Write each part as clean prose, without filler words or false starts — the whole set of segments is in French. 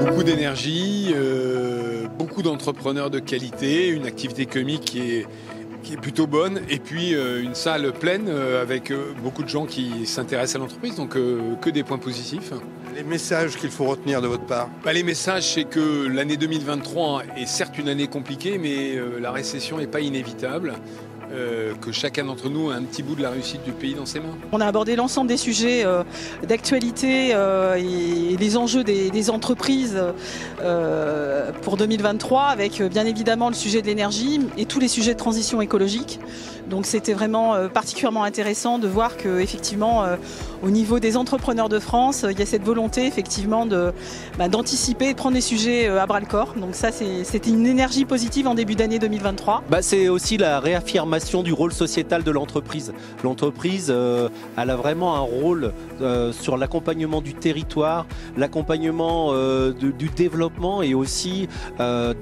Beaucoup d'énergie, beaucoup d'entrepreneurs de qualité, une activité économique qui est plutôt bonne, et puis une salle pleine avec beaucoup de gens qui s'intéressent à l'entreprise, donc que des points positifs. Les messages qu'il faut retenir de votre part? Les messages, c'est que l'année 2023 est certes une année compliquée, mais la récession n'est pas inévitable. Que chacun d'entre nous a un petit bout de la réussite du pays dans ses mains. On a abordé l'ensemble des sujets d'actualité et les enjeux des entreprises pour 2023, avec bien évidemment le sujet de l'énergie et tous les sujets de transition écologique. Donc c'était vraiment particulièrement intéressant de voir qu'effectivement au niveau des entrepreneurs de France, il y a cette volonté effectivement d'anticiper et de prendre les sujets à bras le corps. Donc ça, c'était une énergie positive en début d'année 2023. C'est aussi la réaffirmation du rôle sociétal de l'entreprise. L'entreprise, elle a vraiment un rôle sur l'accompagnement du territoire, l'accompagnement du développement, et aussi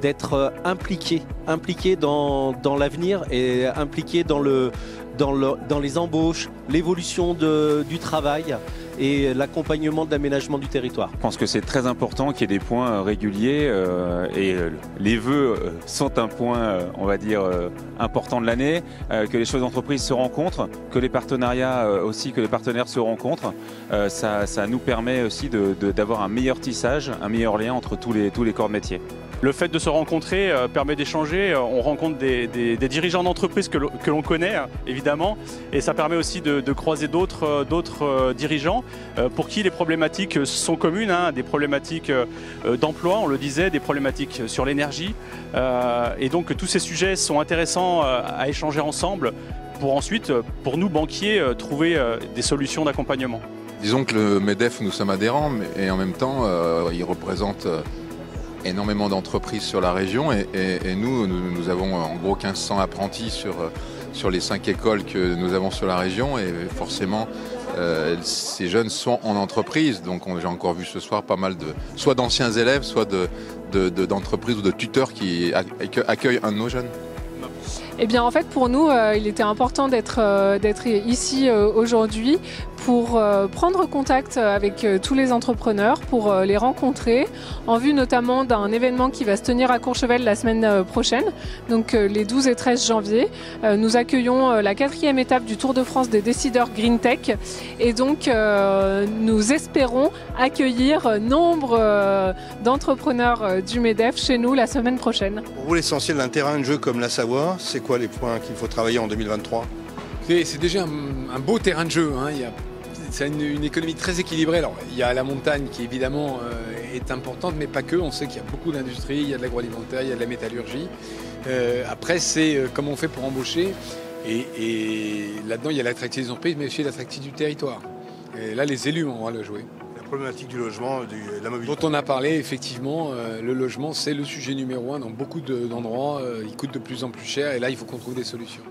d'être impliqué dans l'avenir et impliqué dans les embauches, l'évolution du travail et l'accompagnement de l'aménagement du territoire. Je pense que c'est très important qu'il y ait des points réguliers et les vœux sont un point, on va dire, important de l'année, que les chefs d'entreprise se rencontrent, que les partenariats aussi, que les partenaires se rencontrent. Ça nous permet aussi d'avoir un meilleur tissage, un meilleur lien entre tous les corps de métier. Le fait de se rencontrer permet d'échanger, on rencontre des dirigeants d'entreprise que l'on connaît évidemment, et ça permet aussi de croiser d'autres dirigeants pour qui les problématiques sont communes, des problématiques d'emploi, on le disait, des problématiques sur l'énergie, et donc tous ces sujets sont intéressants à échanger ensemble pour ensuite, pour nous banquiers, trouver des solutions d'accompagnement. Disons que le MEDEF, nous sommes adhérents, et en même temps, il représente énormément d'entreprises sur la région, et nous avons en gros 1500 apprentis sur les 5 écoles que nous avons sur la région, et forcément ces jeunes sont en entreprise. Donc j'ai encore vu ce soir pas mal soit d'anciens élèves, soit d'entreprises ou de tuteurs qui accueillent un de nos jeunes. Eh bien en fait pour nous il était important d'être ici aujourd'hui pour prendre contact avec tous les entrepreneurs, pour les rencontrer, en vue notamment d'un événement qui va se tenir à Courchevel la semaine prochaine, donc les 12 et 13 janvier. Nous accueillons la 4e étape du Tour de France des décideurs Green Tech, et donc nous espérons accueillir nombre d'entrepreneurs du MEDEF chez nous la semaine prochaine. Pour vous, l'essentiel d'un terrain de jeu comme la Savoie, c'est quoi les points qu'il faut travailler en 2023? C'est déjà un beau terrain de jeu, c'est une économie très équilibrée. Alors, il y a la montagne qui évidemment est importante, mais pas que. On sait qu'il y a beaucoup d'industries, il y a de l'agroalimentaire, il y a de la métallurgie. Après, c'est comment on fait pour embaucher. Et là-dedans, il y a l'attractivité des entreprises, mais aussi l'attractivité du territoire. Et là, les élus ont le jouer. La problématique du logement, de la mobilité. Dont on a parlé, effectivement, le logement, c'est le sujet numéro 1 dans beaucoup d'endroits. Il coûte de plus en plus cher, et là, il faut qu'on trouve des solutions.